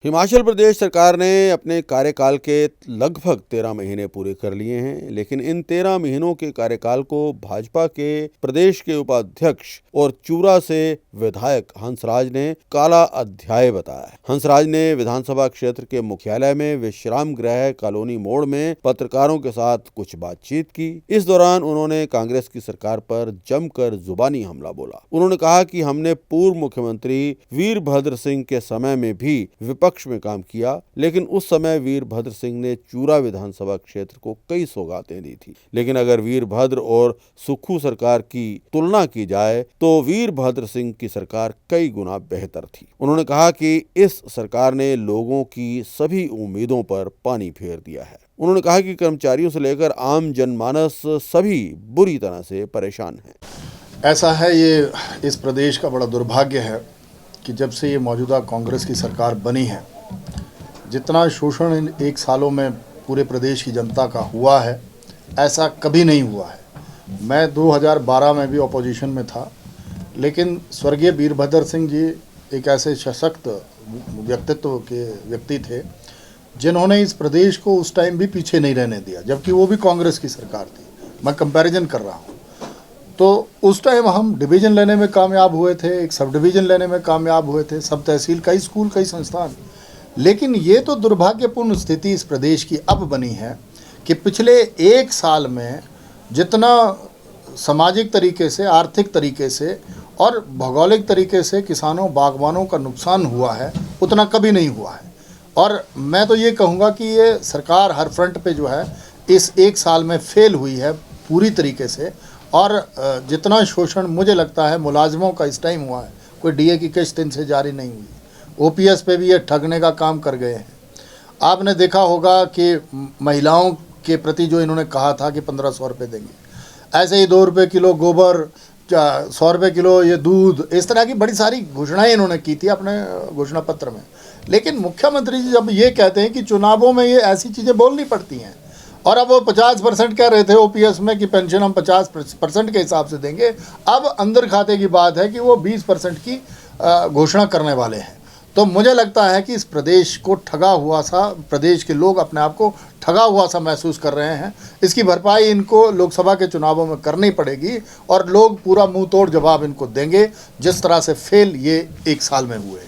हिमाचल प्रदेश सरकार ने अपने कार्यकाल के लगभग 13 महीने पूरे कर लिए हैं, लेकिन इन 13 महीनों के कार्यकाल को भाजपा के प्रदेश के उपाध्यक्ष और चूरा से विधायक हंसराज ने काला अध्याय बताया है। हंसराज ने विधानसभा क्षेत्र के मुख्यालय में विश्राम गृह कॉलोनी मोड़ में पत्रकारों के साथ कुछ बातचीत की। इस दौरान उन्होंने कांग्रेस की सरकार पर जमकर जुबानी हमला बोला। उन्होंने कहा कि हमने पूर्व मुख्यमंत्री वीरभद्र सिंह के समय में भी विपक्ष में काम किया, लेकिन उस समय वीरभद्र सिंह ने चूरा विधानसभा क्षेत्र को कई सौगातें दी थी। लेकिन अगर वीरभद्र और सुक्खू सरकार की तुलना की जाए तो वीरभद्र सिंह की सरकार कई गुना बेहतर थी। उन्होंने कहा कि इस सरकार ने लोगों की सभी उम्मीदों पर पानी फेर दिया है। उन्होंने कहा कि कर्मचारियों से लेकर आम जनमानस सभी बुरी तरह से परेशान हैं। ऐसा है, ये इस प्रदेश का बड़ा दुर्भाग्य है कि जब से ये मौजूदा कांग्रेस की सरकार बनी है, जितना शोषण इन 1 सालों में पूरे प्रदेश की जनता का हुआ है, ऐसा कभी नहीं हुआ है। मैं 2012 में भी ऑपोजिशन में था, लेकिन स्वर्गीय वीरभद्र सिंह जी एक ऐसे सशक्त व्यक्तित्व के व्यक्ति थे जिन्होंने इस प्रदेश को उस टाइम भी पीछे नहीं रहने दिया, जबकि वो भी कांग्रेस की सरकार थी। मैं कंपैरिजन कर रहा हूँ। तो उस टाइम हम डिवीज़न लेने में कामयाब हुए थे, एक सब डिवीज़न लेने में कामयाब हुए थे, सब तहसील, कई स्कूल, कई संस्थान। लेकिन ये तो दुर्भाग्यपूर्ण स्थिति इस प्रदेश की अब बनी है कि पिछले 1 साल में जितना सामाजिक तरीके से, आर्थिक तरीके से और भौगोलिक तरीके से किसानों, बागवानों का नुकसान हुआ है, उतना कभी नहीं हुआ है। और मैं तो ये कहूँगा कि ये सरकार हर फ्रंट पे जो है इस 1 साल में फेल हुई है पूरी तरीके से। और जितना शोषण मुझे लगता है मुलाजमों का इस टाइम हुआ है, कोई डीए की किस्त इनसे जारी नहीं हुई, ओपीएस पे भी ये ठगने का काम कर गए हैं। आपने देखा होगा कि महिलाओं के प्रति जो इन्होंने कहा था कि 1500 रुपये देंगे, ऐसे ही 2 रुपये किलो गोबर, 100 रुपये किलो ये दूध, इस तरह की बड़ी सारी घोषणाएं इन्होंने की थी अपने घोषणा पत्र में। लेकिन मुख्यमंत्री जी जब ये कहते हैं कि चुनावों में ये ऐसी चीज़ें बोलनी पड़ती हैं, और अब वो 50% कह रहे थे ओपीएस में कि पेंशन हम 50% के हिसाब से देंगे, अब अंदर खाते की बात है कि वो 20% की घोषणा करने वाले हैं। तो मुझे लगता है कि इस प्रदेश को ठगा हुआ सा, प्रदेश के लोग अपने आप को ठगा हुआ सा महसूस कर रहे हैं। इसकी भरपाई इनको लोकसभा के चुनावों में करनी पड़ेगी और लोग पूरा मुंह तोड़ जवाब इनको देंगे, जिस तरह से फेल ये 1 साल में हुए।